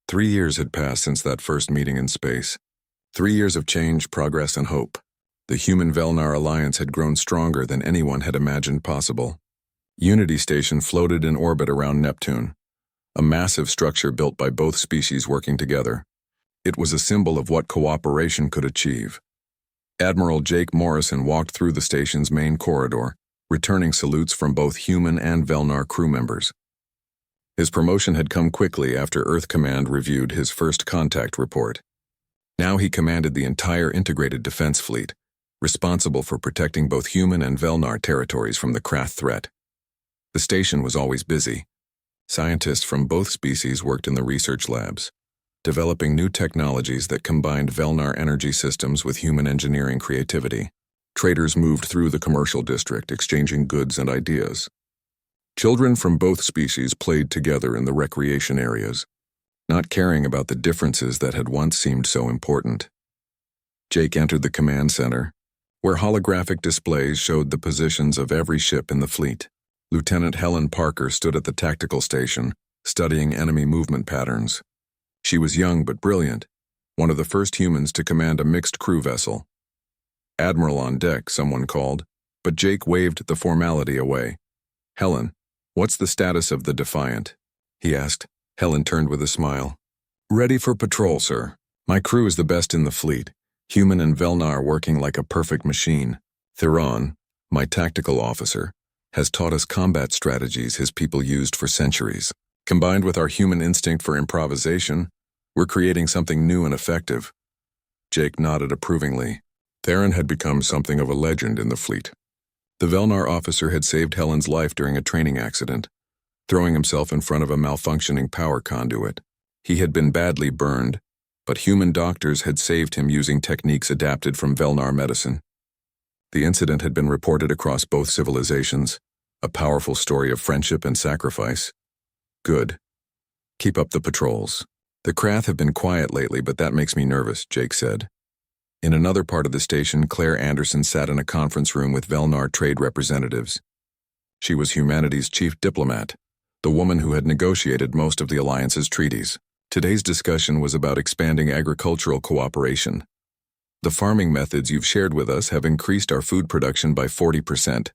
3 years had passed since that first meeting in space. 3 years of change, progress, and hope. The human-Velnar alliance had grown stronger than anyone had imagined possible. Unity Station floated in orbit around Neptune, a massive structure built by both species working together. It was a symbol of what cooperation could achieve. Admiral Jake Morrison walked through the station's main corridor, returning salutes from both human and Velnar crew members. His promotion had come quickly after Earth Command reviewed his first contact report. Now he commanded the entire integrated defense fleet, responsible for protecting both human and Velnar territories from the Krath threat. The station was always busy. Scientists from both species worked in the research labs, developing new technologies that combined Velnar energy systems with human engineering creativity. Traders moved through the commercial district, exchanging goods and ideas. Children from both species played together in the recreation areas, not caring about the differences that had once seemed so important. Jake entered the command center, where holographic displays showed the positions of every ship in the fleet. Lieutenant Helen Parker stood at the tactical station, studying enemy movement patterns. She was young but brilliant, one of the first humans to command a mixed crew vessel. "Admiral on deck," someone called, but Jake waved the formality away. "Helen, what's the status of the Defiant?" he asked. Helen turned with a smile. "Ready for patrol, sir. My crew is the best in the fleet, human and Velnar working like a perfect machine. Theron, my tactical officer, has taught us combat strategies his people used for centuries. Combined with our human instinct for improvisation, we're creating something new and effective." Jake nodded approvingly. Theron had become something of a legend in the fleet. The Velnar officer had saved Helen's life during a training accident, throwing himself in front of a malfunctioning power conduit. He had been badly burned, but human doctors had saved him using techniques adapted from Velnar medicine. The incident had been reported across both civilizations, a powerful story of friendship and sacrifice. "Good. Keep up the patrols. The Krath have been quiet lately, but that makes me nervous," Jake said. In another part of the station, Claire Anderson sat in a conference room with Velnar trade representatives. She was humanity's chief diplomat, the woman who had negotiated most of the Alliance's treaties. Today's discussion was about expanding agricultural cooperation. "The farming methods you've shared with us have increased our food production by 40%,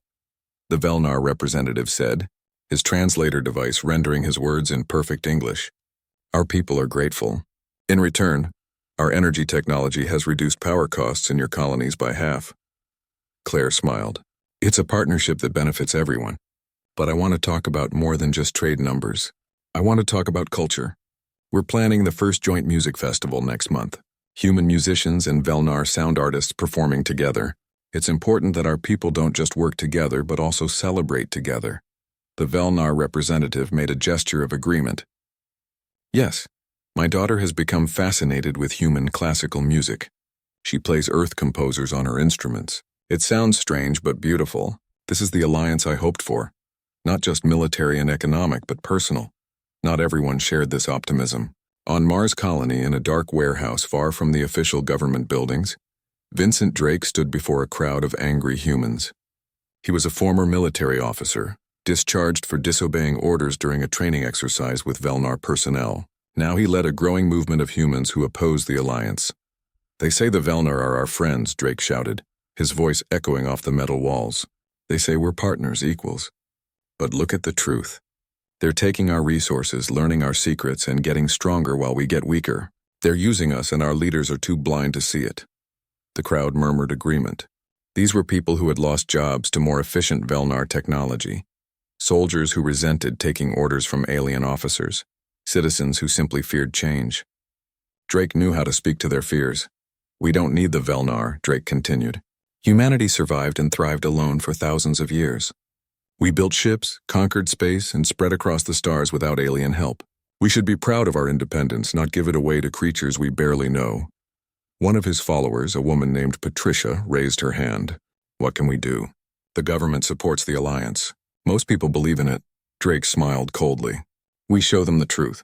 the Velnar representative said, his translator device rendering his words in perfect English. "Our people are grateful. In return, our energy technology has reduced power costs in your colonies by half." Claire smiled. "It's a partnership that benefits everyone. But I want to talk about more than just trade numbers. I want to talk about culture. We're planning the first joint music festival next month. Human musicians and Velnar sound artists performing together. It's important that our people don't just work together but also celebrate together." The Velnar representative made a gesture of agreement. "Yes, my daughter has become fascinated with human classical music. She plays earth composers on her instruments. It sounds strange but beautiful. This is the alliance I hoped for. Not just military and economic, but personal." Not everyone shared this optimism. On Mars Colony, in a dark warehouse far from the official government buildings, Vincent Drake stood before a crowd of angry humans. He was a former military officer, discharged for disobeying orders during a training exercise with Velnar personnel. Now he led a growing movement of humans who opposed the alliance. "They say the Velnar are our friends," Drake shouted, his voice echoing off the metal walls. "They say we're partners, equals. But look at the truth. They're taking our resources, learning our secrets, and getting stronger while we get weaker. They're using us, and our leaders are too blind to see it." The crowd murmured agreement. These were people who had lost jobs to more efficient Velnar technology, soldiers who resented taking orders from alien officers, citizens who simply feared change. Drake knew how to speak to their fears. "We don't need the Velnar," Drake continued. "Humanity survived and thrived alone for thousands of years. We built ships, conquered space, and spread across the stars without alien help. We should be proud of our independence, not give it away to creatures we barely know." One of his followers, a woman named Patricia, raised her hand. "What can we do? The government supports the alliance. Most people believe in it." Drake smiled coldly. "We show them the truth.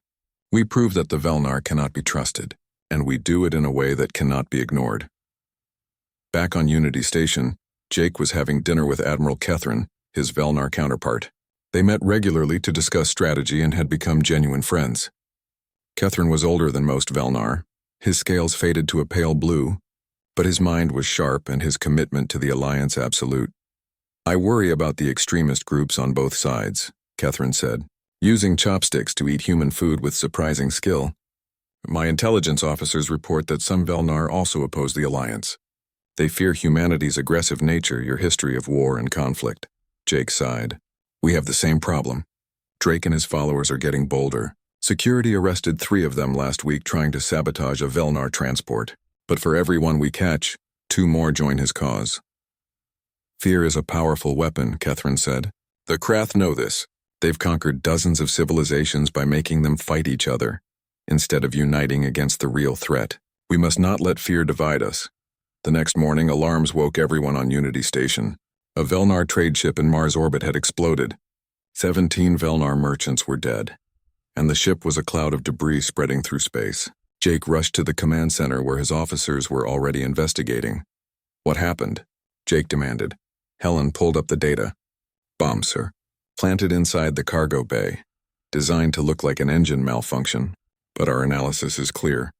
We prove that the Velnar cannot be trusted, and we do it in a way that cannot be ignored." Back on Unity Station, Jake was having dinner with Admiral Kethrin, his Velnar counterpart. They met regularly to discuss strategy and had become genuine friends. Kethrin was older than most Velnar. His scales faded to a pale blue, but his mind was sharp and his commitment to the Alliance absolute. I worry about the extremist groups on both sides, Kethrin said, using chopsticks to eat human food with surprising skill. My intelligence officers report that some Velnar also oppose the Alliance. They fear humanity's aggressive nature, your history of war and conflict. Jake sighed. We have the same problem. Drake and his followers are getting bolder. Security arrested 3 of them last week trying to sabotage a Velnar transport. But for every one we catch, 2 more join his cause. Fear is a powerful weapon, Kethrin said. The Krath know this. They've conquered dozens of civilizations by making them fight each other, instead of uniting against the real threat. We must not let fear divide us. The next morning, alarms woke everyone on Unity Station. A Velnar trade ship in Mars orbit had exploded. 17 Velnar merchants were dead, and the ship was a cloud of debris spreading through space. Jake rushed to the command center where his officers were already investigating. What happened? Jake demanded. Helen pulled up the data. Bomb, sir. Planted inside the cargo bay. Designed to look like an engine malfunction, but our analysis is clear.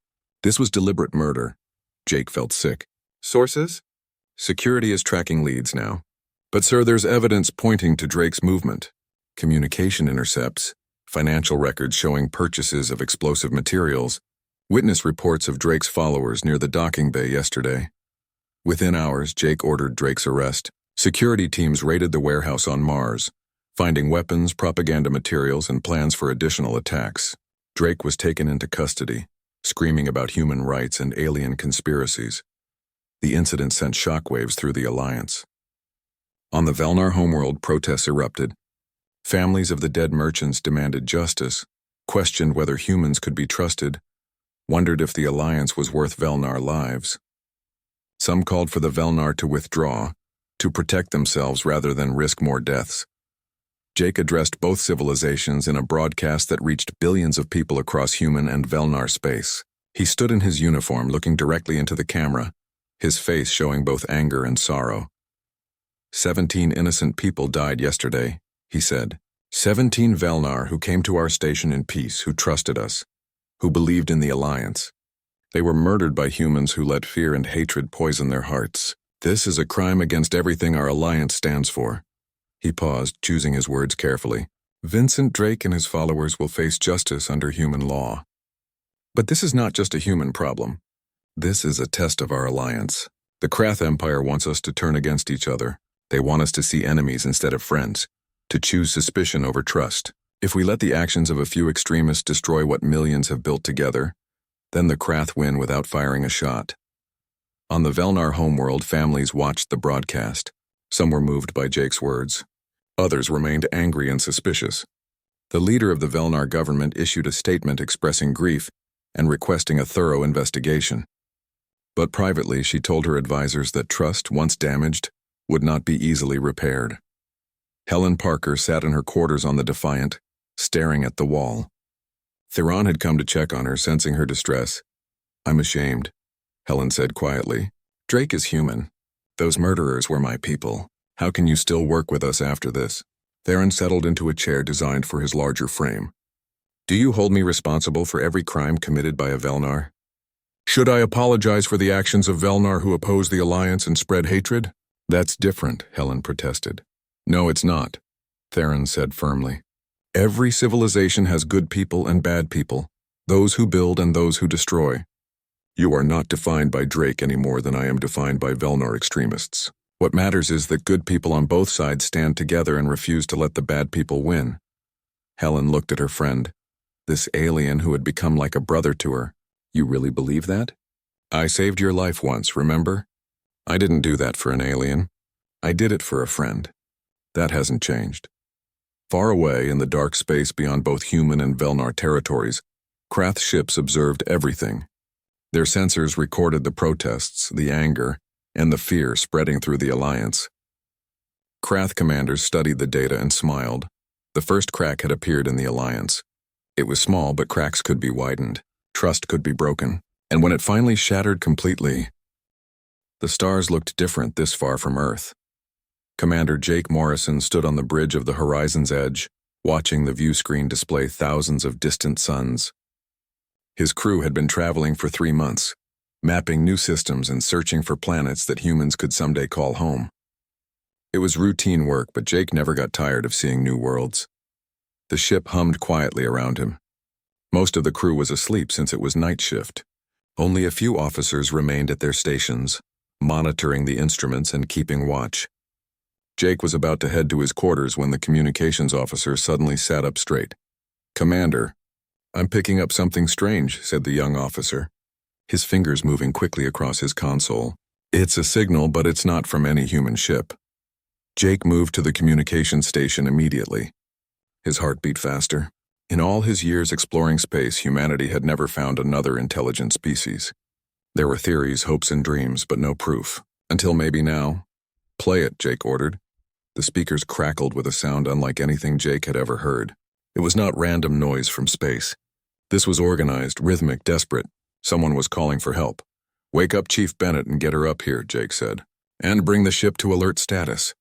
This was deliberate murder. Jake felt sick. Sources? Security is tracking leads now. But sir, there's evidence pointing to Drake's movement. Communication intercepts, financial records showing purchases of explosive materials, witness reports of Drake's followers near the docking bay yesterday. Within hours, Jake ordered Drake's arrest. Security teams raided the warehouse on Mars, finding weapons, propaganda materials, and plans for additional attacks. Drake was taken into custody, screaming about human rights and alien conspiracies. The incident sent shockwaves through the Alliance. On the Velnar homeworld, protests erupted. Families of the dead merchants demanded justice, questioned whether humans could be trusted, wondered if the Alliance was worth Velnar lives. Some called for the Velnar to withdraw, to protect themselves rather than risk more deaths. Jake addressed both civilizations in a broadcast that reached billions of people across human and Velnar space. He stood in his uniform looking directly into the camera, his face showing both anger and sorrow. 17 innocent people died yesterday, he said. 17 Velnar who came to our station in peace, who trusted us, who believed in the Alliance. They were murdered by humans who let fear and hatred poison their hearts. This is a crime against everything our Alliance stands for. He paused, choosing his words carefully. Vincent Drake and his followers will face justice under human law. But this is not just a human problem. This is a test of our Alliance. The Krath Empire wants us to turn against each other. They want us to see enemies instead of friends, to choose suspicion over trust. If we let the actions of a few extremists destroy what millions have built together, then the Krath win without firing a shot. On the Velnar homeworld, families watched the broadcast. Some were moved by Jake's words. Others remained angry and suspicious. The leader of the Velnar government issued a statement expressing grief and requesting a thorough investigation. But privately, she told her advisors that trust, once damaged, would not be easily repaired. Helen Parker sat in her quarters on the Defiant, staring at the wall. Theron had come to check on her, sensing her distress. I'm ashamed, Helen said quietly. Drake is human. Those murderers were my people. How can you still work with us after this? Theron settled into a chair designed for his larger frame. Do you hold me responsible for every crime committed by a Velnar? Should I apologize for the actions of Velnar who oppose the Alliance and spread hatred? That's different, Helen protested. No, it's not, Theron said firmly. Every civilization has good people and bad people, those who build and those who destroy. You are not defined by Drake any more than I am defined by Velnar extremists. What matters is that good people on both sides stand together and refuse to let the bad people win. Helen looked at her friend, this alien who had become like a brother to her. You really believe that? I saved your life once, remember? I didn't do that for an alien. I did it for a friend. That hasn't changed. Far away in the dark space beyond both human and Velnar territories, Krath ships observed everything. Their sensors recorded the protests, the anger, and the fear spreading through the Alliance. Krath commanders studied the data and smiled. The first crack had appeared in the Alliance. It was small, but cracks could be widened. Trust could be broken. And when it finally shattered completely, the stars looked different this far from Earth. Commander Jake Morrison stood on the bridge of the horizon's edge, watching the view screen display thousands of distant suns. His crew had been traveling for 3 months, mapping new systems and searching for planets that humans could someday call home. It was routine work, but Jake never got tired of seeing new worlds. The ship hummed quietly around him. Most of the crew was asleep since it was night shift. Only a few officers remained at their stations, monitoring the instruments and keeping watch. Jake was about to head to his quarters when the communications officer suddenly sat up straight. "Commander, I'm picking up something strange," said the young officer, his fingers moving quickly across his console. "It's a signal, but it's not from any human ship." Jake moved to the communications station immediately. His heart beat faster. In all his years exploring space, humanity had never found another intelligent species. There were theories, hopes, and dreams, but no proof. Until maybe now. "Play it," Jake ordered. The speakers crackled with a sound unlike anything Jake had ever heard. It was not random noise from space. This was organized, rhythmic, desperate. Someone was calling for help. "Wake up Chief Bennett and get her up here," Jake said. "And bring the ship to alert status.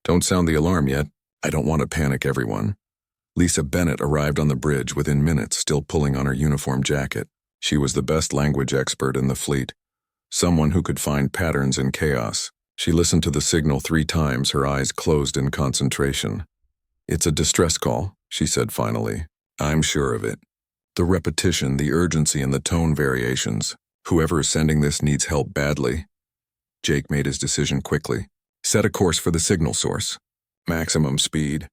Don't sound the alarm yet. I don't want to panic everyone." Lisa Bennett arrived on the bridge within minutes, still pulling on her uniform jacket. She was the best language expert in the fleet, someone who could find patterns in chaos. She listened to the signal 3 times, her eyes closed in concentration. "It's a distress call," she said finally. "I'm sure of it. The repetition, the urgency, and the tone variations. Whoever is sending this needs help badly." Jake made his decision quickly. "Set a course for the signal source. Maximum speed."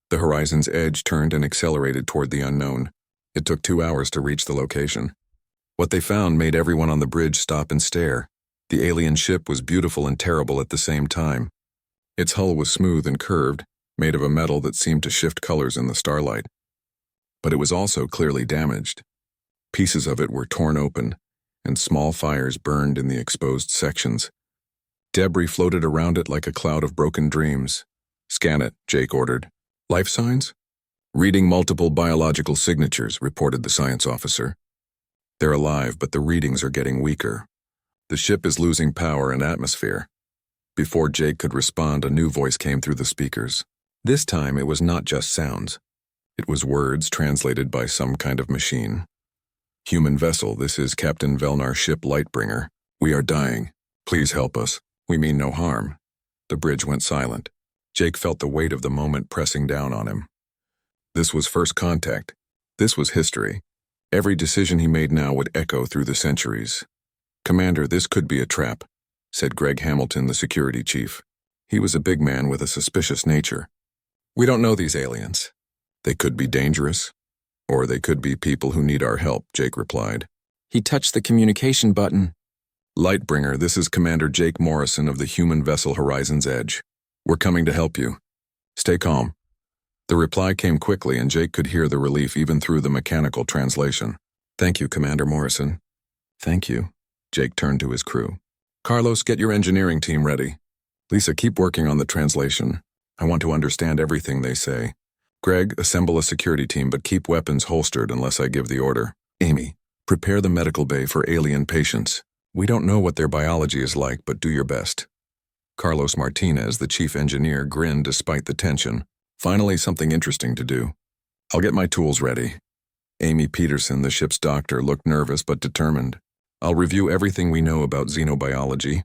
The horizon's edge turned and accelerated toward the unknown. It took 2 hours to reach the location. What they found made everyone on the bridge stop and stare. The alien ship was beautiful and terrible at the same time. Its hull was smooth and curved, made of a metal that seemed to shift colors in the starlight. But it was also clearly damaged. Pieces of it were torn open, and small fires burned in the exposed sections. Debris floated around it like a cloud of broken dreams. "Scan it," Jake ordered. "Life signs?" "Reading multiple biological signatures," reported the science officer. "They're alive, but the readings are getting weaker. The ship is losing power and atmosphere." Before Jake could respond, a new voice came through the speakers. This time it was not just sounds. It was words translated by some kind of machine. "Human vessel, this is Captain Velnar's ship Lightbringer. We are dying. Please help us. We mean no harm." The bridge went silent. Jake felt the weight of the moment pressing down on him. This was first contact. This was history. Every decision he made now would echo through the centuries. "Commander, this could be a trap," said Greg Hamilton, the security chief. He was a big man with a suspicious nature. "We don't know these aliens. They could be dangerous, or they could be people who need our help," Jake replied. He touched the communication button. "Lightbringer, this is Commander Jake Morrison of the human vessel Horizon's Edge. We're coming to help you. Stay calm." The reply came quickly, and Jake could hear the relief even through the mechanical translation. "Thank you, Commander Morrison." "Thank you." Jake turned to his crew. "Carlos, get your engineering team ready. Lisa, keep working on the translation. I want to understand everything they say. Greg, assemble a security team, but keep weapons holstered unless I give the order. Amy, prepare the medical bay for alien patients. We don't know what their biology is like, but do your best." Carlos Martinez, the chief engineer, grinned despite the tension. "Finally, something interesting to do. I'll get my tools ready." Amy Peterson, the ship's doctor, looked nervous but determined. "I'll review everything we know about xenobiology,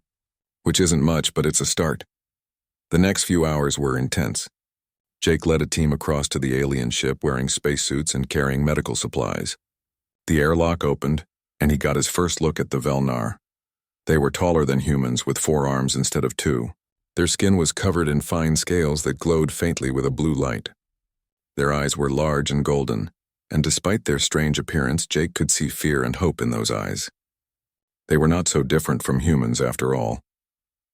which isn't much, but it's a start." The next few hours were intense. Jake led a team across to the alien ship wearing spacesuits and carrying medical supplies. The airlock opened, and he got his first look at the Velnar. They were taller than humans, with 4 arms instead of 2. Their skin was covered in fine scales that glowed faintly with a blue light. Their eyes were large and golden, and despite their strange appearance, Jake could see fear and hope in those eyes. They were not so different from humans after all.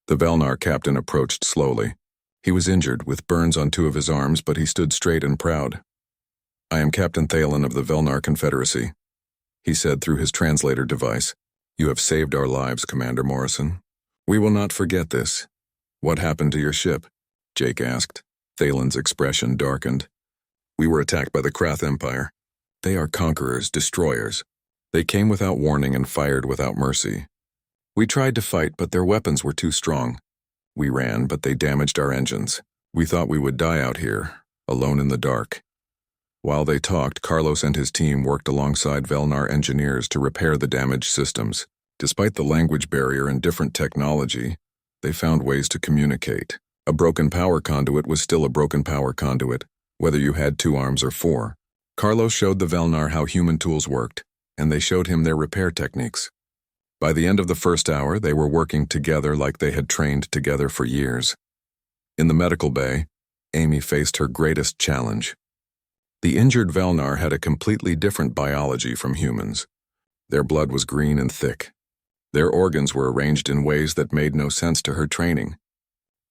The Velnar captain approached slowly. He was injured, with burns on 2 of his arms, but he stood straight and proud. "I am Captain Thalen of the Velnar Confederacy," he said through his translator device. "You have saved our lives, Commander Morrison. We will not forget this." "What happened to your ship?" Jake asked. Thalen's expression darkened. "We were attacked by the Krath Empire. They are conquerors, destroyers. They came without warning and fired without mercy. We tried to fight, but their weapons were too strong. We ran, but they damaged our engines. We thought we would die out here, alone in the dark." While they talked, Carlos and his team worked alongside Velnar engineers to repair the damaged systems. Despite the language barrier and different technology, they found ways to communicate. A broken power conduit was still a broken power conduit, whether you had 2 arms or 4. Carlos showed the Velnar how human tools worked, and they showed him their repair techniques. By the end of the first hour, they were working together like they had trained together for years. In the medical bay, Amy faced her greatest challenge. The injured Velnar had a completely different biology from humans. Their blood was green and thick. Their organs were arranged in ways that made no sense to her training.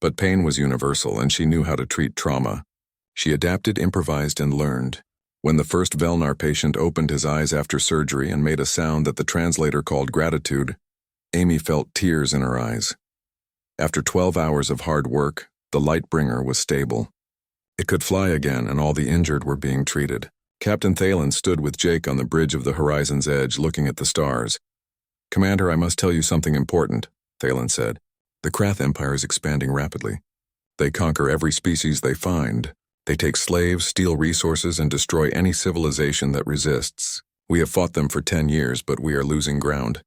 But pain was universal, and she knew how to treat trauma. She adapted, improvised, and learned. When the first Velnar patient opened his eyes after surgery and made a sound that the translator called gratitude, Amy felt tears in her eyes. After 12 hours of hard work, the Lightbringer was stable. It could fly again, and all the injured were being treated. Captain Thalen stood with Jake on the bridge of the horizon's edge, looking at the stars. "Commander, I must tell you something important," Thalen said. "The Krath Empire is expanding rapidly. They conquer every species they find. They take slaves, steal resources, and destroy any civilization that resists. We have fought them for 10 years, but we are losing ground."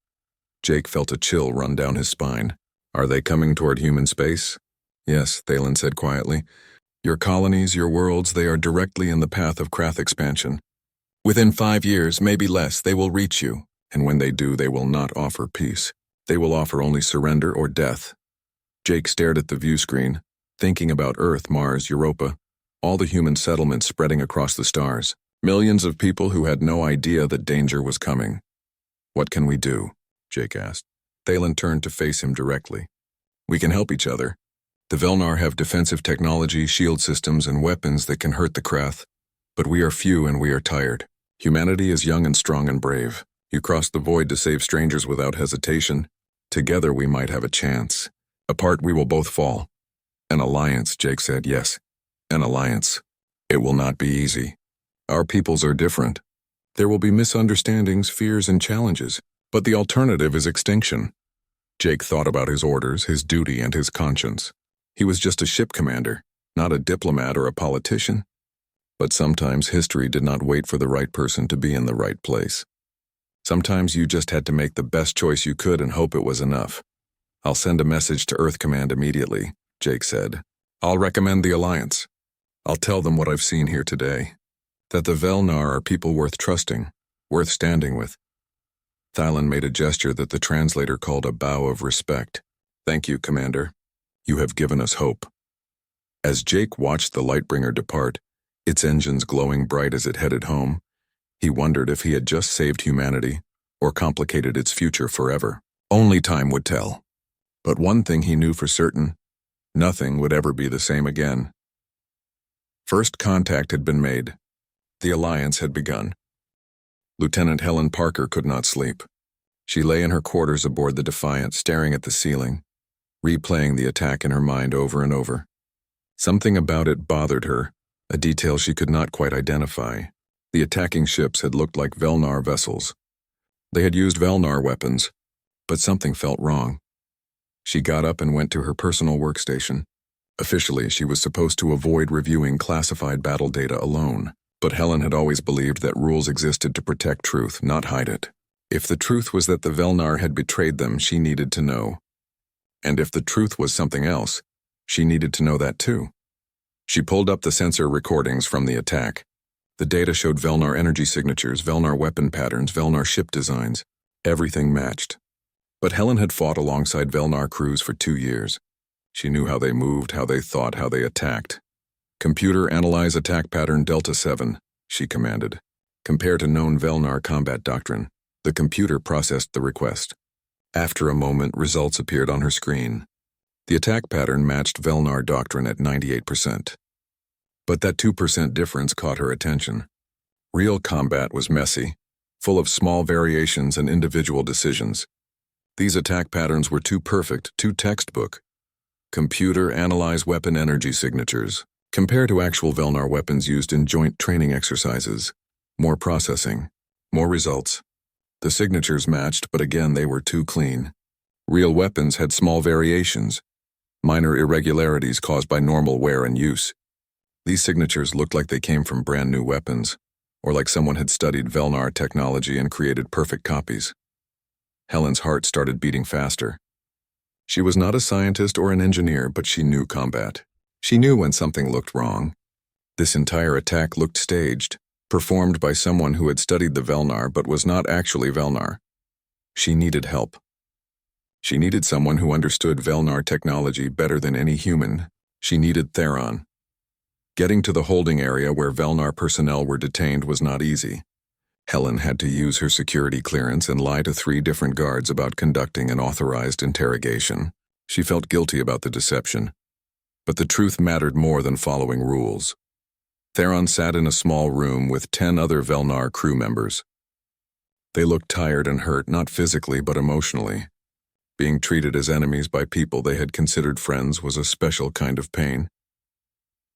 Jake felt a chill run down his spine. "Are they coming toward human space?" "Yes," Thalen said quietly. "Your colonies, your worlds, they are directly in the path of Krath expansion. Within 5 years, maybe less, they will reach you, and when they do, they will not offer peace. They will offer only surrender or death." Jake stared at the view screen, thinking about Earth, Mars, Europa, all the human settlements spreading across the stars. Millions of people who had no idea that danger was coming. "What can we do?" Jake asked. Thalen turned to face him directly. "We can help each other. The Velnar have defensive technology, shield systems, and weapons that can hurt the Krath. But we are few and we are tired. Humanity is young and strong and brave. You cross the void to save strangers without hesitation. Together we might have a chance. Apart we will both fall." "An alliance," Jake said. "Yes, an alliance. It will not be easy. Our peoples are different. There will be misunderstandings, fears, and challenges. But the alternative is extinction." Jake thought about his orders, his duty, and his conscience. He was just a ship commander, not a diplomat or a politician. But sometimes history did not wait for the right person to be in the right place. Sometimes you just had to make the best choice you could and hope it was enough. "I'll send a message to Earth Command immediately," Jake said. "I'll recommend the alliance. I'll tell them what I've seen here today. That the Velnar are people worth trusting, worth standing with." Thalen made a gesture that the translator called a bow of respect. "Thank you, Commander. You have given us hope." As Jake watched the Lightbringer depart, its engines glowing bright as it headed home, he wondered if he had just saved humanity or complicated its future forever. Only time would tell. But one thing he knew for certain: nothing would ever be the same again. First contact had been made. The alliance had begun. Lieutenant Helen Parker could not sleep. She lay in her quarters aboard the Defiant, staring at the ceiling, replaying the attack in her mind over and over. Something about it bothered her, a detail she could not quite identify. The attacking ships had looked like Velnar vessels. They had used Velnar weapons, but something felt wrong. She got up and went to her personal workstation. Officially, she was supposed to avoid reviewing classified battle data alone, but Helen had always believed that rules existed to protect truth, not hide it. If the truth was that the Velnar had betrayed them, she needed to know. And if the truth was something else, she needed to know that too. She pulled up the sensor recordings from the attack. The data showed Velnar energy signatures, Velnar weapon patterns, Velnar ship designs. Everything matched. But Helen had fought alongside Velnar crews for 2 years. She knew how they moved, how they thought, how they attacked. "Computer, analyze attack pattern Delta 7, she commanded. "Compare to known Velnar combat doctrine." The computer processed the request. After a moment, results appeared on her screen. The attack pattern matched Velnar doctrine at 98%. But that 2% difference caught her attention. Real combat was messy, full of small variations and individual decisions. These attack patterns were too perfect, too textbook. Computer, analyze weapon energy signatures. Compare to actual Velnar weapons used in joint training exercises. More processing. More results. The signatures matched, but again they were too clean. Real weapons had small variations. Minor irregularities caused by normal wear and use. These signatures looked like they came from brand new weapons, or like someone had studied Velnar technology and created perfect copies. Helen's heart started beating faster. She was not a scientist or an engineer, but she knew combat. She knew when something looked wrong. This entire attack looked staged, performed by someone who had studied the Velnar but was not actually Velnar. She needed help. She needed someone who understood Velnar technology better than any human. She needed Theron. Getting to the holding area where Velnar personnel were detained was not easy. Helen had to use her security clearance and lie to 3 different guards about conducting an authorized interrogation. She felt guilty about the deception. But the truth mattered more than following rules. Theron sat in a small room with 10 other Velnar crew members. They looked tired and hurt, not physically but emotionally. Being treated as enemies by people they had considered friends was a special kind of pain.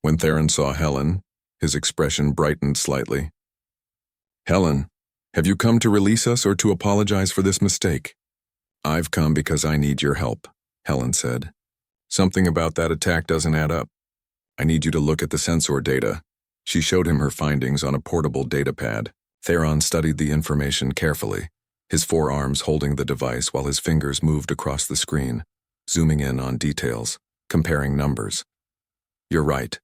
When Theron saw Helen, his expression brightened slightly. "Helen, have you come to release us or to apologize for this mistake?" "I've come because I need your help," Helen said. "Something about that attack doesn't add up. I need you to look at the sensor data." She showed him her findings on a portable datapad. Theron studied the information carefully, his forearms holding the device while his fingers moved across the screen, zooming in on details, comparing numbers. "You're right,"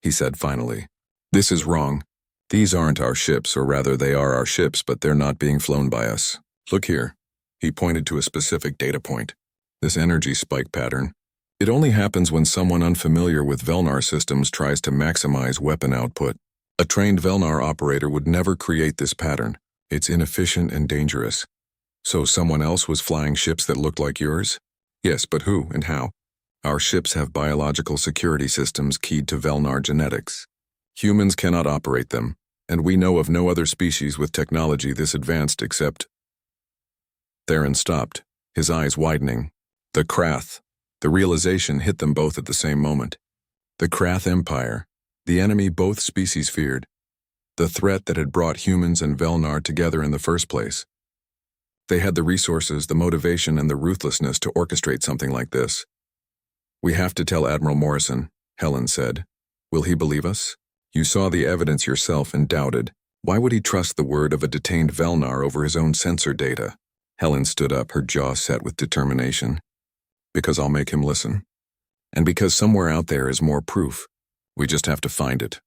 he said finally. "This is wrong. These aren't our ships, or rather they are our ships, but they're not being flown by us. Look here." He pointed to a specific data point. "This energy spike pattern. It only happens when someone unfamiliar with Velnar systems tries to maximize weapon output. A trained Velnar operator would never create this pattern. It's inefficient and dangerous." "So someone else was flying ships that looked like yours?" "Yes, but who and how?" "Our ships have biological security systems keyed to Velnar genetics. Humans cannot operate them, and we know of no other species with technology this advanced except—" Theron stopped, his eyes widening. The Krath. The realization hit them both at the same moment. The Krath Empire, the enemy both species feared. The threat that had brought humans and Velnar together in the first place. They had the resources, the motivation, and the ruthlessness to orchestrate something like this. "We have to tell Admiral Morrison," Helen said. "Will he believe us? You saw the evidence yourself and doubted. Why would he trust the word of a detained Velnar over his own sensor data?" Helen stood up, her jaw set with determination. "Because I'll make him listen. And because somewhere out there is more proof. We just have to find it."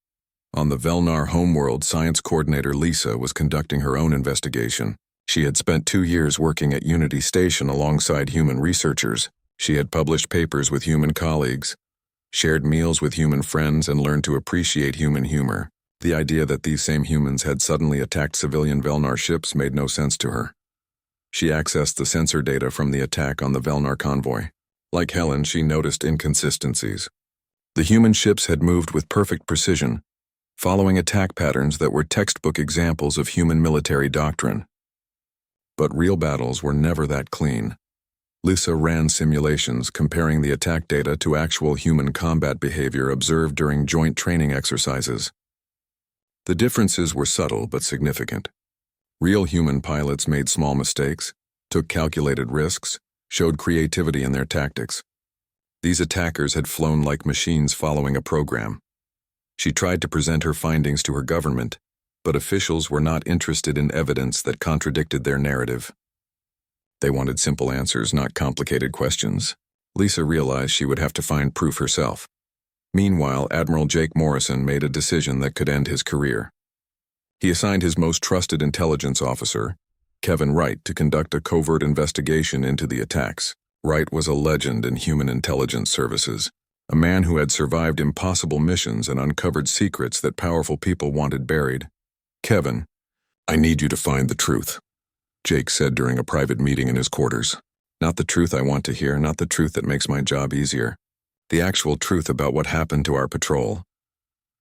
On the Velnar homeworld, science coordinator Lisa was conducting her own investigation. She had spent 2 years working at Unity Station alongside human researchers. She had published papers with human colleagues, shared meals with human friends, and learned to appreciate human humor. The idea that these same humans had suddenly attacked civilian Velnar ships made no sense to her. She accessed the sensor data from the attack on the Velnar convoy. Like Helen, she noticed inconsistencies. The human ships had moved with perfect precision, following attack patterns that were textbook examples of human military doctrine. But real battles were never that clean. Lisa ran simulations comparing the attack data to actual human combat behavior observed during joint training exercises. The differences were subtle but significant. Real human pilots made small mistakes, took calculated risks, showed creativity in their tactics. These attackers had flown like machines following a program. She tried to present her findings to her government, but officials were not interested in evidence that contradicted their narrative. They wanted simple answers, not complicated questions. Lisa realized she would have to find proof herself. Meanwhile, Admiral Jake Morrison made a decision that could end his career. He assigned his most trusted intelligence officer, Kevin Wright, to conduct a covert investigation into the attacks. Wright was a legend in human intelligence services, a man who had survived impossible missions and uncovered secrets that powerful people wanted buried. "Kevin, I need you to find the truth," Jake said during a private meeting in his quarters. "Not the truth I want to hear, not the truth that makes my job easier. The actual truth about what happened to our patrol."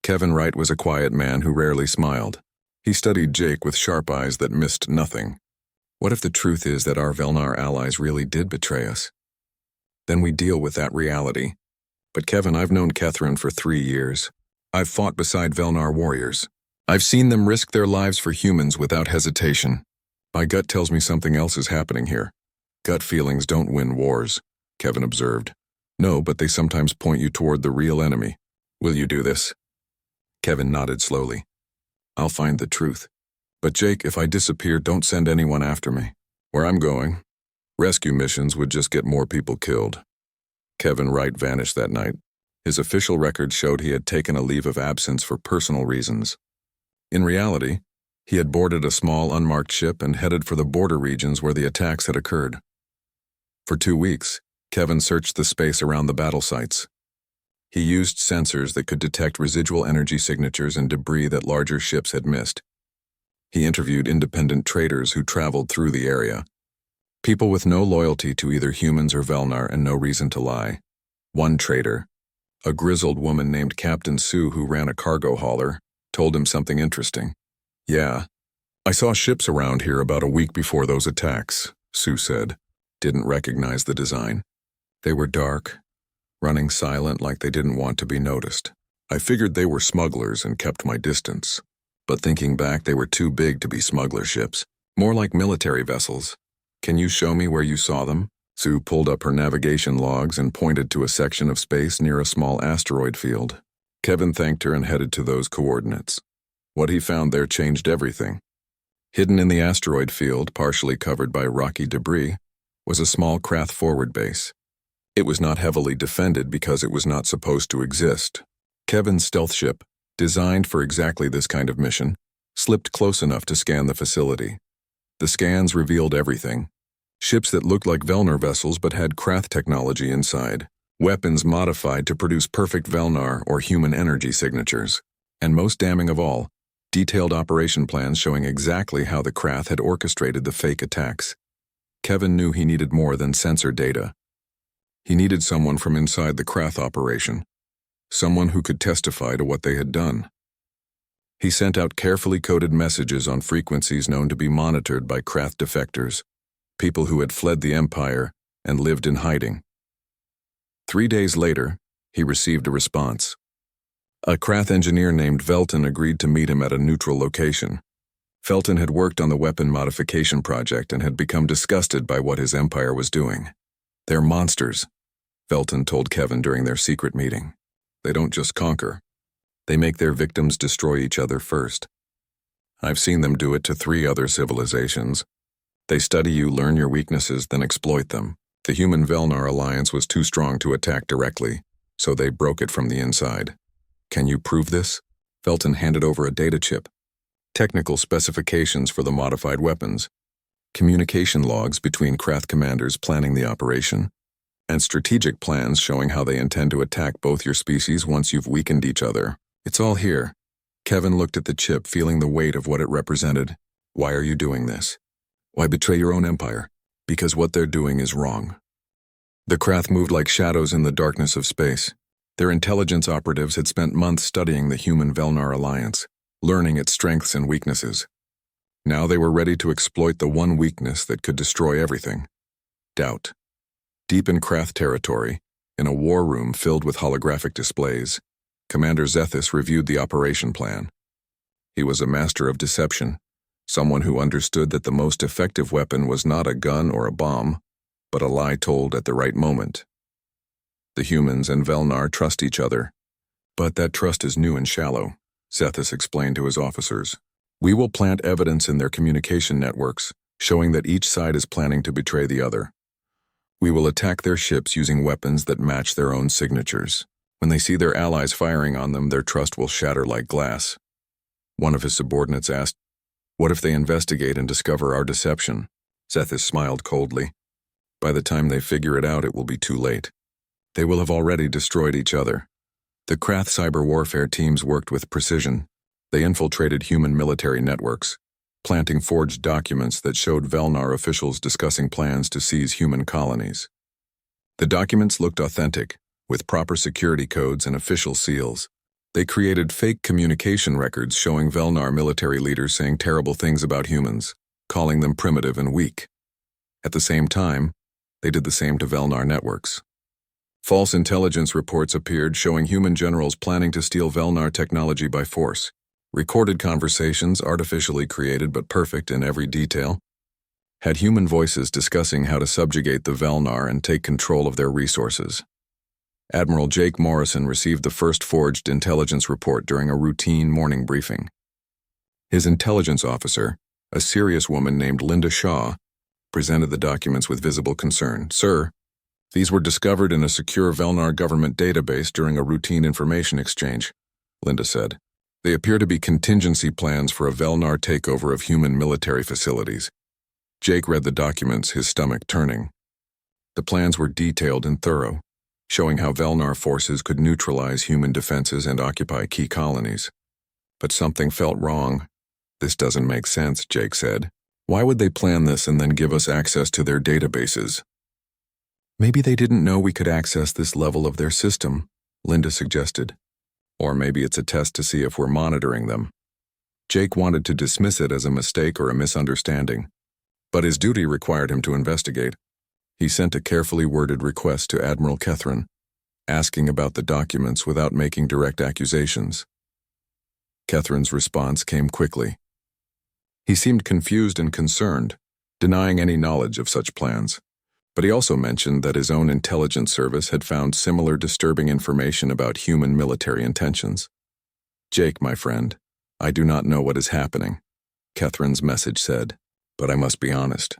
Kevin Wright was a quiet man who rarely smiled. He studied Jake with sharp eyes that missed nothing. "What if the truth is that our Velnar allies really did betray us? Then we deal with that reality. But Kevin, I've known Catherine for 3 years. I've fought beside Velnar warriors. I've seen them risk their lives for humans without hesitation. My gut tells me something else is happening here." "Gut feelings don't win wars," Kevin observed. "No, but they sometimes point you toward the real enemy. Will you do this?" Kevin nodded slowly. I'll find the truth. But Jake, if I disappear, don't send anyone after me. Where I'm going, rescue missions would just get more people killed. Kevin Wright vanished that night. His official record showed he had taken a leave of absence for personal reasons. In reality, he had boarded a small unmarked ship and headed for the border regions where the attacks had occurred. For 2 weeks, Kevin searched the space around the battle sites. He used sensors that could detect residual energy signatures and debris that larger ships had missed. He interviewed independent traders who traveled through the area. People with no loyalty to either humans or Velnar and no reason to lie. One trader, a grizzled woman named Captain Sue who ran a cargo hauler, told him something interesting. Yeah, I saw ships around here about a week before those attacks, Sue said. Didn't recognize the design. They were dark, running silent like they didn't want to be noticed. I figured they were smugglers and kept my distance. But thinking back, they were too big to be smuggler ships, more like military vessels. Can you show me where you saw them? Sue pulled up her navigation logs and pointed to a section of space near a small asteroid field. Kevin thanked her and headed to those coordinates. What he found there changed everything. Hidden in the asteroid field, partially covered by rocky debris, was a small Krath forward base. It was not heavily defended because it was not supposed to exist. Kevin's stealth ship, designed for exactly this kind of mission, slipped close enough to scan the facility. The scans revealed everything. Ships that looked like Velnar vessels but had Krath technology inside. Weapons modified to produce perfect Velnar or human energy signatures. And most damning of all, detailed operation plans showing exactly how the Krath had orchestrated the fake attacks. Kevin knew he needed more than sensor data. He needed someone from inside the Krath operation. Someone who could testify to what they had done. He sent out carefully coded messages on frequencies known to be monitored by Krath defectors, people who had fled the Empire and lived in hiding. 3 days later, he received a response. A Krath engineer named Velton agreed to meet him at a neutral location. Felton had worked on the weapon modification project and had become disgusted by what his empire was doing. They're monsters, Felton told Kevin during their secret meeting. They don't just conquer. They make their victims destroy each other first. I've seen them do it to 3 other civilizations. They study you, learn your weaknesses, then exploit them. The human Velnar alliance was too strong to attack directly, so they broke it from the inside. Can you prove this? Felton handed over a data chip. Technical specifications for the modified weapons, communication logs between Krath commanders planning the operation, and strategic plans showing how they intend to attack both your species once you've weakened each other. It's all here. Kevin looked at the chip, feeling the weight of what it represented. Why are you doing this? Why betray your own empire? Because what they're doing is wrong. The Krath moved like shadows in the darkness of space. Their intelligence operatives had spent months studying the human Velnar alliance, learning its strengths and weaknesses. Now they were ready to exploit the one weakness that could destroy everything: doubt. Deep in Krath territory, in a war room filled with holographic displays, Commander Zethus reviewed the operation plan. He was a master of deception, someone who understood that the most effective weapon was not a gun or a bomb, but a lie told at the right moment. The humans and Velnar trust each other, but that trust is new and shallow, Zethus explained to his officers. We will plant evidence in their communication networks, showing that each side is planning to betray the other. We will attack their ships using weapons that match their own signatures. When they see their allies firing on them, their trust will shatter like glass. One of his subordinates asked, "What if they investigate and discover our deception?" Zethus smiled coldly. "By the time they figure it out, it will be too late. They will have already destroyed each other." The Krath cyber warfare teams worked with precision. They infiltrated human military networks, planting forged documents that showed Velnar officials discussing plans to seize human colonies. The documents looked authentic, with proper security codes and official seals. They created fake communication records showing Velnar military leaders saying terrible things about humans, calling them primitive and weak. At the same time, they did the same to Velnar networks. False intelligence reports appeared showing human generals planning to steal Velnar technology by force. Recorded conversations, artificially created but perfect in every detail, had human voices discussing how to subjugate the Velnar and take control of their resources. Admiral Jake Morrison received the first forged intelligence report during a routine morning briefing. His intelligence officer, a serious woman named Linda Shaw, presented the documents with visible concern. "Sir, these were discovered in a secure Velnar government database during a routine information exchange," Linda said. "They appear to be contingency plans for a Velnar takeover of human military facilities." Jake read the documents, his stomach turning. The plans were detailed and thorough, showing how Velnar forces could neutralize human defenses and occupy key colonies. But something felt wrong. "This doesn't make sense," Jake said. "Why would they plan this and then give us access to their databases?" "Maybe they didn't know we could access this level of their system," Linda suggested. "Or maybe it's a test to see if we're monitoring them." Jake wanted to dismiss it as a mistake or a misunderstanding, but his duty required him to investigate. He sent a carefully worded request to Admiral Catherine, asking about the documents without making direct accusations. Catherine's response came quickly. He seemed confused and concerned, denying any knowledge of such plans. But he also mentioned that his own intelligence service had found similar disturbing information about human military intentions. "Jake, my friend, I do not know what is happening," Catherine's message said, "but I must be honest.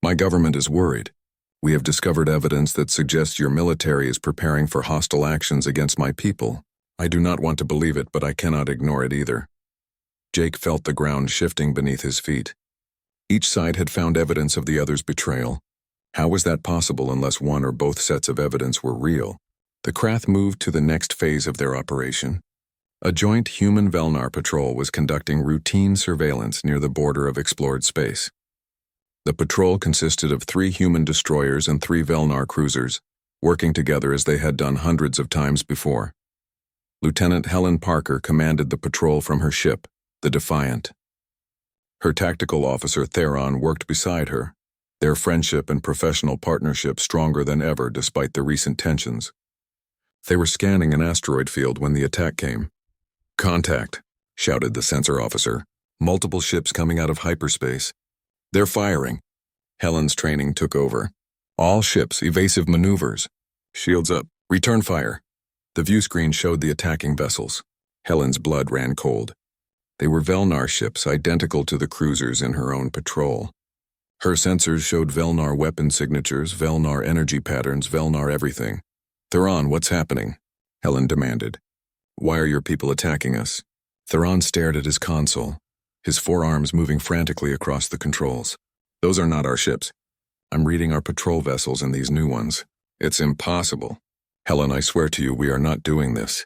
My government is worried. We have discovered evidence that suggests your military is preparing for hostile actions against my people. I do not want to believe it, but I cannot ignore it either." Jake felt the ground shifting beneath his feet. Each side had found evidence of the other's betrayal. How was that possible unless one or both sets of evidence were real? The Krath moved to the next phase of their operation. A joint human Velnar patrol was conducting routine surveillance near the border of explored space. The patrol consisted of 3 human destroyers and 3 Velnar cruisers, working together as they had done hundreds of times before. Lieutenant Helen Parker commanded the patrol from her ship, the Defiant. Her tactical officer Theron worked beside her, their friendship and professional partnership stronger than ever despite the recent tensions. They were scanning an asteroid field when the attack came. "Contact," shouted the sensor officer. "Multiple ships coming out of hyperspace. They're firing." Helen's training took over. "All ships, evasive maneuvers. Shields up. Return fire." The view screen showed the attacking vessels. Helen's blood ran cold. They were Velnar ships, identical to the cruisers in her own patrol. Her sensors showed Velnar weapon signatures, Velnar energy patterns, Velnar everything. "Theron, what's happening?" Helen demanded. "Why are your people attacking us?" Theron stared at his console, his forearms moving frantically across the controls. "Those are not our ships. I'm reading our patrol vessels and these new ones. It's impossible. Helen, I swear to you, we are not doing this."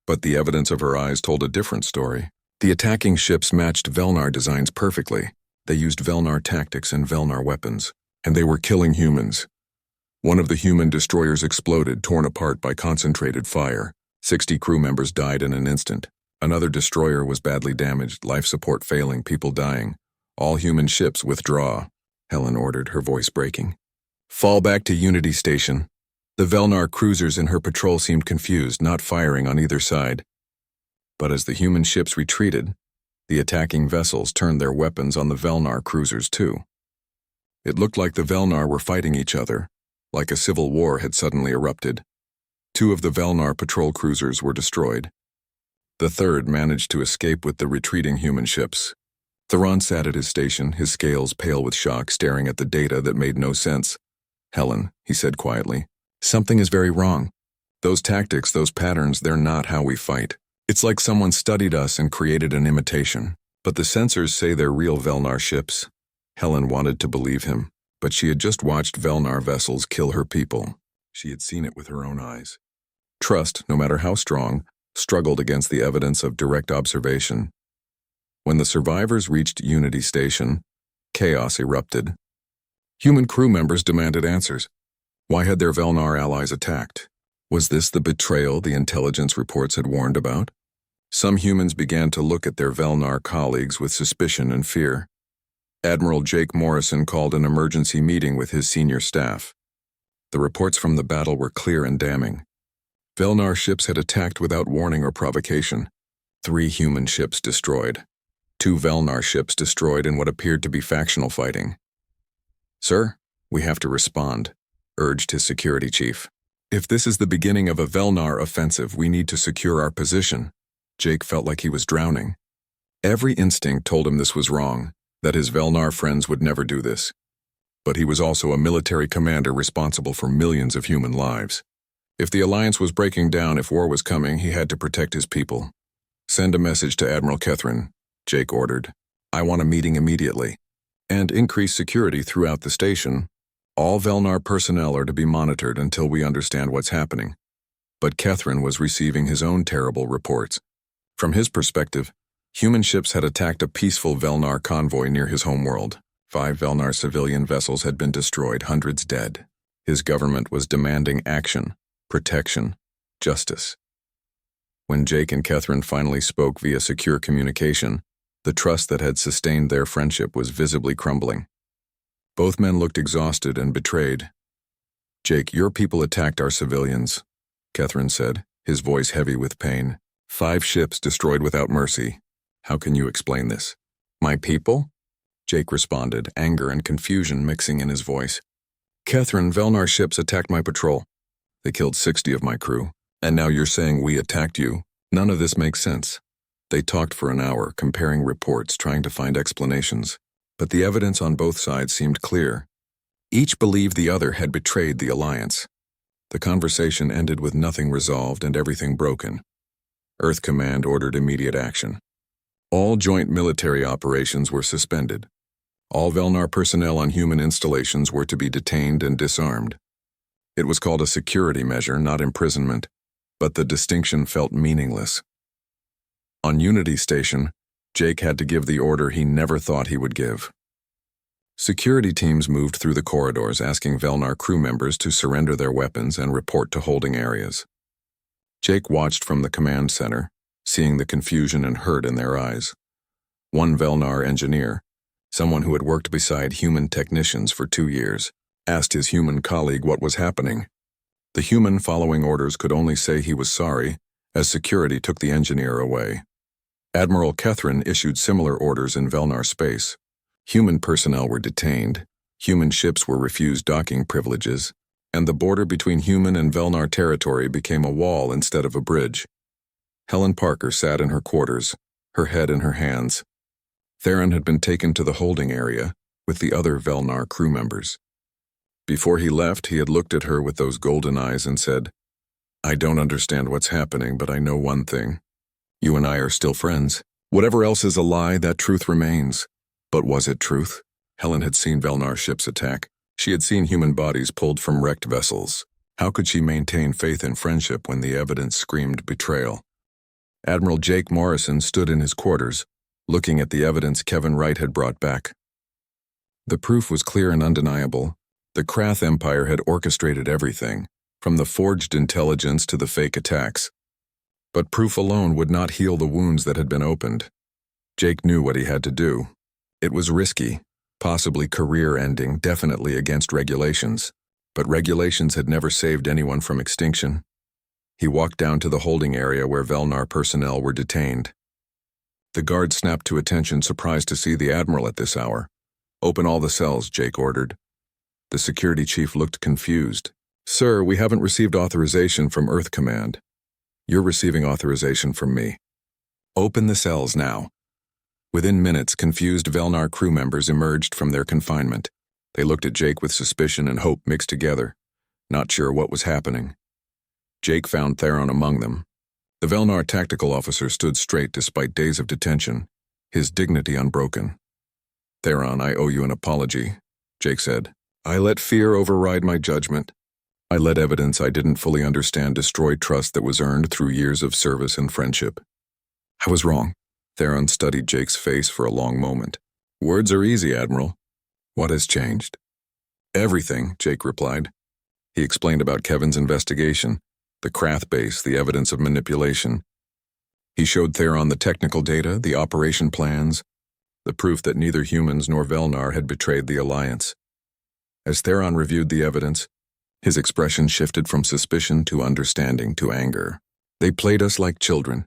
But the evidence of her eyes told a different story. The attacking ships matched Velnar designs perfectly. They used Velnar tactics and Velnar weapons, and they were killing humans. One of the human destroyers exploded, torn apart by concentrated fire. 60 crew members died in an instant. Another destroyer was badly damaged, life support failing, people dying. "All human ships withdraw," Helen ordered, her voice breaking. "Fall back to Unity Station." The Velnar cruisers in her patrol seemed confused, not firing on either side. But as the human ships retreated, the attacking vessels turned their weapons on the Velnar cruisers too. It looked like the Velnar were fighting each other, like a civil war had suddenly erupted. 2 of the Velnar patrol cruisers were destroyed. The third managed to escape with the retreating human ships. Theron sat at his station, his scales pale with shock, staring at the data that made no sense. "Helen," he said quietly, "something is very wrong. Those tactics, those patterns, they're not how we fight. It's like someone studied us and created an imitation. But the sensors say they're real Velnar ships." Helen wanted to believe him, but she had just watched Velnar vessels kill her people. She had seen it with her own eyes. Trust, no matter how strong, struggled against the evidence of direct observation. When the survivors reached Unity Station, chaos erupted. Human crew members demanded answers. Why had their Velnar allies attacked? Was this the betrayal the intelligence reports had warned about? Some humans began to look at their Velnar colleagues with suspicion and fear. Admiral Jake Morrison called an emergency meeting with his senior staff. The reports from the battle were clear and damning. Velnar ships had attacked without warning or provocation. 3 human ships destroyed. 2 Velnar ships destroyed in what appeared to be factional fighting. "Sir, we have to respond," urged his security chief. If this is the beginning of a Velnar offensive, we need to secure our position. Jake felt like he was drowning. Every instinct told him this was wrong, that his Velnar friends would never do this. But he was also a military commander responsible for millions of human lives. If the alliance was breaking down, if war was coming, he had to protect his people. Send a message to Admiral Kethrin, Jake ordered. I want a meeting immediately. And increase security throughout the station. All Velnar personnel are to be monitored until we understand what's happening. But Kethrin was receiving his own terrible reports. From his perspective, human ships had attacked a peaceful Velnar convoy near his homeworld. 5 Velnar civilian vessels had been destroyed, hundreds dead. His government was demanding action, protection, justice. When Jake and Kethrin finally spoke via secure communication, the trust that had sustained their friendship was visibly crumbling. Both men looked exhausted and betrayed. Jake, your people attacked our civilians, Kethrin said, his voice heavy with pain. 5 ships destroyed without mercy. How can you explain this? My people? Jake responded, anger and confusion mixing in his voice. Kethrin, Velnar ships attacked my patrol. They killed 60 of my crew, and now you're saying we attacked you? None of this makes sense. They talked for an hour, comparing reports, trying to find explanations. But the evidence on both sides seemed clear. Each believed the other had betrayed the alliance. The conversation ended with nothing resolved and everything broken. Earth Command ordered immediate action. All joint military operations were suspended. All Velnar personnel on human installations were to be detained and disarmed. It was called a security measure, not imprisonment, but the distinction felt meaningless. On Unity Station, Jake had to give the order he never thought he would give. Security teams moved through the corridors asking Velnar crew members to surrender their weapons and report to holding areas. Jake watched from the command center, seeing the confusion and hurt in their eyes. One Velnar engineer, someone who had worked beside human technicians for 2 years, asked his human colleague what was happening. The human following orders could only say he was sorry, as security took the engineer away. Admiral Kethrin issued similar orders in Velnar space. Human personnel were detained, human ships were refused docking privileges, and the border between human and Velnar territory became a wall instead of a bridge. Helen Parker sat in her quarters, her head in her hands. Theron had been taken to the holding area with the other Velnar crew members. Before he left, he had looked at her with those golden eyes and said, I don't understand what's happening, but I know one thing. You and I are still friends. Whatever else is a lie, that truth remains. But was it truth? Helen had seen Velnar ships attack. She had seen human bodies pulled from wrecked vessels. How could she maintain faith and friendship when the evidence screamed betrayal? Admiral Jake Morrison stood in his quarters, looking at the evidence Kevin Wright had brought back. The proof was clear and undeniable. The Krath Empire had orchestrated everything, from the forged intelligence to the fake attacks. But proof alone would not heal the wounds that had been opened. Jake knew what he had to do. It was risky, possibly career-ending, definitely against regulations. But regulations had never saved anyone from extinction. He walked down to the holding area where Velnar personnel were detained. The guard snapped to attention, surprised to see the Admiral at this hour. Open all the cells, Jake ordered. The security chief looked confused. Sir, we haven't received authorization from Earth Command. You're receiving authorization from me. Open the cells now. Within minutes, confused Velnar crew members emerged from their confinement. They looked at Jake with suspicion and hope mixed together, not sure what was happening. Jake found Theron among them. The Velnar tactical officer stood straight despite days of detention, his dignity unbroken. Theron, I owe you an apology, Jake said. I let fear override my judgment. I let evidence I didn't fully understand destroy trust that was earned through years of service and friendship. I was wrong. Theron studied Jake's face for a long moment. Words are easy, Admiral. What has changed? Everything, Jake replied. He explained about Kevin's investigation, the Krath base, the evidence of manipulation. He showed Theron the technical data, the operation plans, the proof that neither humans nor Velnar had betrayed the Alliance. As Theron reviewed the evidence, his expression shifted from suspicion to understanding to anger. They played us like children,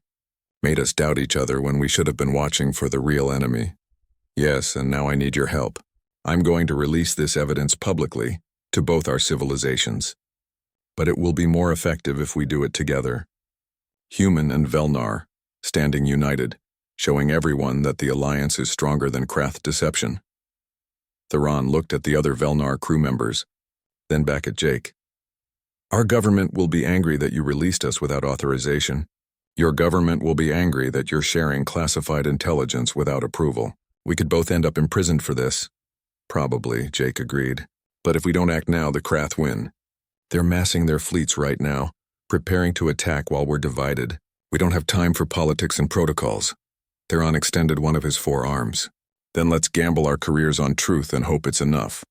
made us doubt each other when we should have been watching for the real enemy. Yes, and now I need your help. I'm going to release this evidence publicly to both our civilizations. but it will be more effective if we do it together. Human and Velnar, standing united, showing everyone that the alliance is stronger than Krath deception. Theron looked at the other Velnar crew members, then back at Jake. Our government will be angry that you released us without authorization. Your government will be angry that you're sharing classified intelligence without approval. We could both end up imprisoned for this. Probably, Jake agreed. But if we don't act now, the Krath win. They're massing their fleets right now, preparing to attack while we're divided. We don't have time for politics and protocols. Theron extended one of his 4 arms. Then let's gamble our careers on truth and hope it's enough.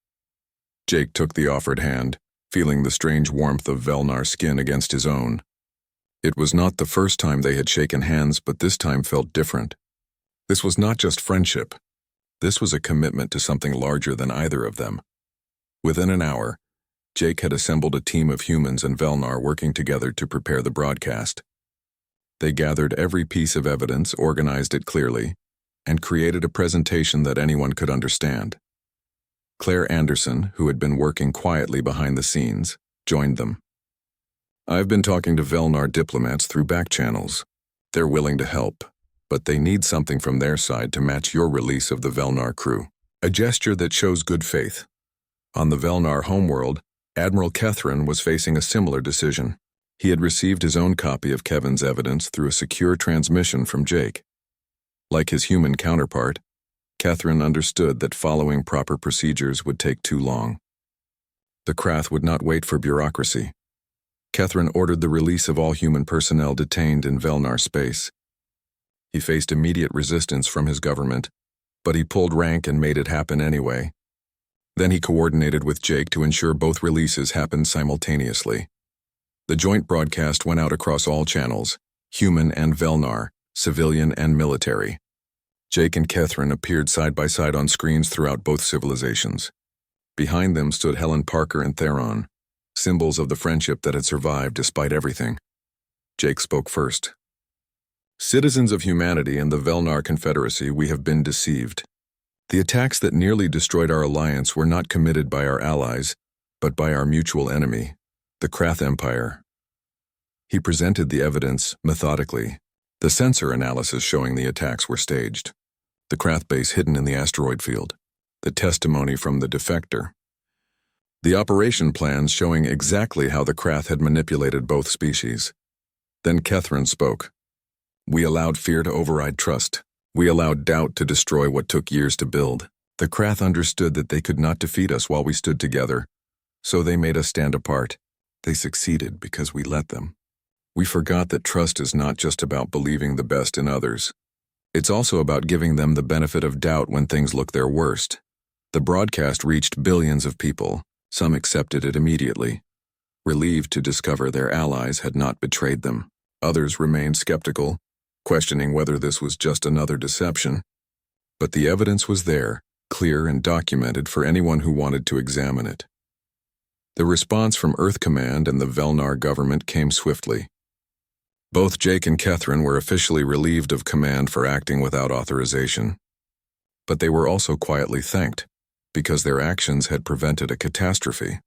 Jake took the offered hand, feeling the strange warmth of Velnar's skin against his own. It was not the first time they had shaken hands, but this time felt different. This was not just friendship. This was a commitment to something larger than either of them. Within an hour, Jake had assembled a team of humans and Velnar working together to prepare the broadcast. They gathered every piece of evidence, organized it clearly, and created a presentation that anyone could understand. Claire Anderson, who had been working quietly behind the scenes, joined them. I've been talking to Velnar diplomats through back channels. They're willing to help, but they need something from their side to match your release of the Velnar crew. A gesture that shows good faith. On the Velnar homeworld, Admiral Kethrin was facing a similar decision. He had received his own copy of Kevin's evidence through a secure transmission from Jake. Like his human counterpart, Kethrin understood that following proper procedures would take too long. The Krath would not wait for bureaucracy. Kethrin ordered the release of all human personnel detained in Velnar space. He faced immediate resistance from his government, but he pulled rank and made it happen anyway. Then he coordinated with Jake to ensure both releases happened simultaneously. The joint broadcast went out across all channels, human and Velnar, civilian and military. Jake and Kethrin appeared side by side on screens throughout both civilizations. Behind them stood Helen Parker and Theron, symbols of the friendship that had survived despite everything. Jake spoke first. Citizens of humanity and the Velnar Confederacy, we have been deceived. The attacks that nearly destroyed our alliance were not committed by our allies, but by our mutual enemy, the Krath Empire. He presented the evidence methodically, the sensor analysis showing the attacks were staged, the Krath base hidden in the asteroid field, the testimony from the defector, the operation plans showing exactly how the Krath had manipulated both species. Then Kethrin spoke. We allowed fear to override trust. We allowed doubt to destroy what took years to build. The Krath understood that they could not defeat us while we stood together, so they made us stand apart. They succeeded because we let them. We forgot that trust is not just about believing the best in others. It's also about giving them the benefit of doubt when things look their worst. The broadcast reached billions of people. Some accepted it immediately, relieved to discover their allies had not betrayed them. Others remained skeptical, questioning whether this was just another deception. But the evidence was there, clear and documented for anyone who wanted to examine it. The response from Earth Command and the Velnar government came swiftly. Both Jake and Kethrin were officially relieved of command for acting without authorization. But they were also quietly thanked, because their actions had prevented a catastrophe.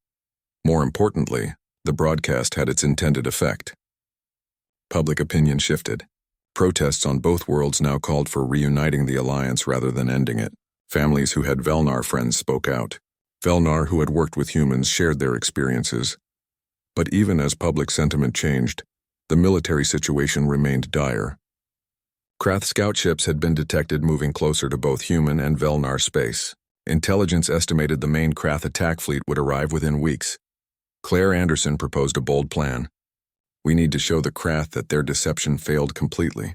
More importantly, the broadcast had its intended effect. Public opinion shifted. Protests on both worlds now called for reuniting the alliance rather than ending it. Families who had Velnar friends spoke out. Velnar who had worked with humans shared their experiences. But even as public sentiment changed, the military situation remained dire. Krath scout ships had been detected moving closer to both human and Velnar space. Intelligence estimated the main Krath attack fleet would arrive within weeks. Claire Anderson proposed a bold plan. We need to show the Krath that their deception failed completely.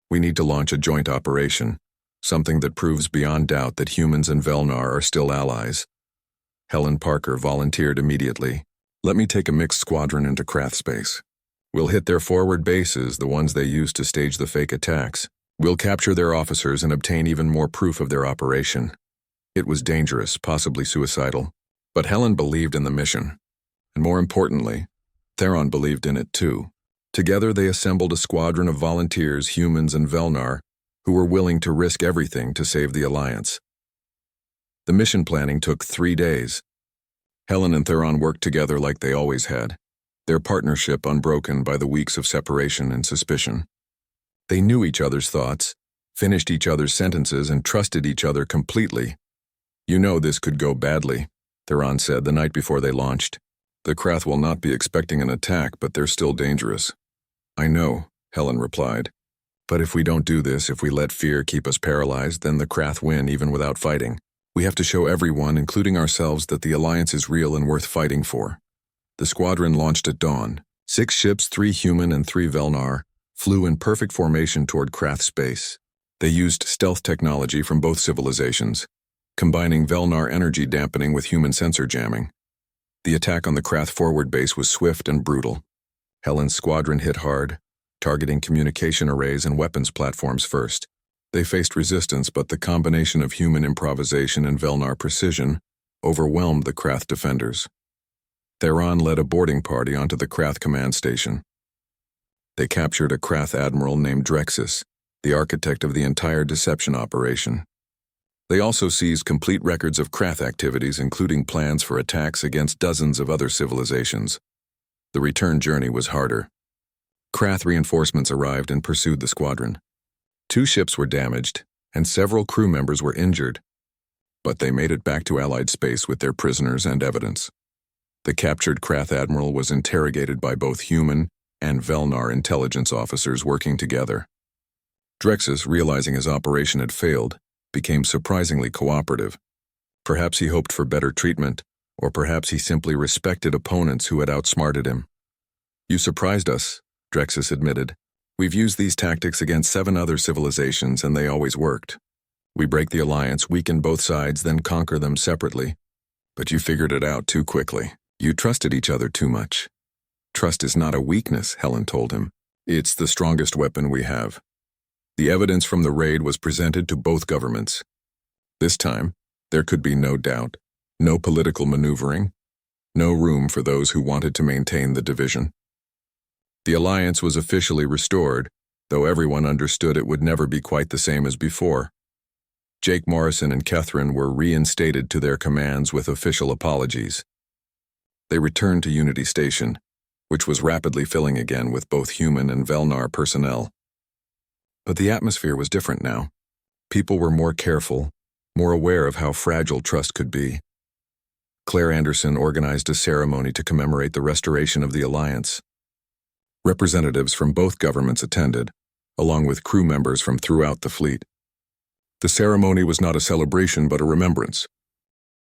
We need to launch a joint operation, something that proves beyond doubt that humans and Velnar are still allies. Helen Parker volunteered immediately. Let me take a mixed squadron into Krath space. We'll hit their forward bases, the ones they used to stage the fake attacks. We'll capture their officers and obtain even more proof of their operation. It was dangerous, possibly suicidal, but Helen believed in the mission. And more importantly, Theron believed in it too. Together they assembled a squadron of volunteers, humans and Velnar, who were willing to risk everything to save the Alliance. The mission planning took 3 days. Helen and Theron worked together like they always had. their partnership unbroken by the weeks of separation and suspicion. They knew each other's thoughts, finished each other's sentences, and trusted each other completely. "You know this could go badly," Theron said the night before they launched. "The Krath will not be expecting an attack, but they're still dangerous." "I know," Helen replied. "But if we don't do this, if we let fear keep us paralyzed, then the Krath win even without fighting. We have to show everyone, including ourselves, that the Alliance is real and worth fighting for." The squadron launched at dawn. 6 ships, 3 human and 3 Velnar, flew in perfect formation toward Krath space. They used stealth technology from both civilizations, combining Velnar energy dampening with human sensor jamming. The attack on the Krath forward base was swift and brutal. Helen's squadron hit hard, targeting communication arrays and weapons platforms first. They faced resistance, but the combination of human improvisation and Velnar precision overwhelmed the Krath defenders. Theron led a boarding party onto the Krath command station. They captured a Krath admiral named Drexus, the architect of the entire deception operation. They also seized complete records of Krath activities, including plans for attacks against dozens of other civilizations. The return journey was harder. Krath reinforcements arrived and pursued the squadron. 2 ships were damaged, and several crew members were injured, but they made it back to Allied space with their prisoners and evidence. The captured Krath admiral was interrogated by both human and Velnar intelligence officers working together. Drexus, realizing his operation had failed, became surprisingly cooperative. Perhaps he hoped for better treatment, or perhaps he simply respected opponents who had outsmarted him. "You surprised us," Drexus admitted. "We've used these tactics against 7 other civilizations, and they always worked. We break the Alliance, weaken both sides, then conquer them separately. But you figured it out too quickly. You trusted each other too much." "Trust is not a weakness," Helen told him. "It's the strongest weapon we have." The evidence from the raid was presented to both governments. This time, there could be no doubt, no political maneuvering, no room for those who wanted to maintain the division. The Alliance was officially restored, though everyone understood it would never be quite the same as before. Jake Morrison and Catherine were reinstated to their commands with official apologies. They returned to Unity Station, which was rapidly filling again with both human and Velnar personnel. But the atmosphere was different now. People were more careful, more aware of how fragile trust could be. Claire Anderson organized a ceremony to commemorate the restoration of the Alliance. Representatives from both governments attended, along with crew members from throughout the fleet. The ceremony was not a celebration but a remembrance.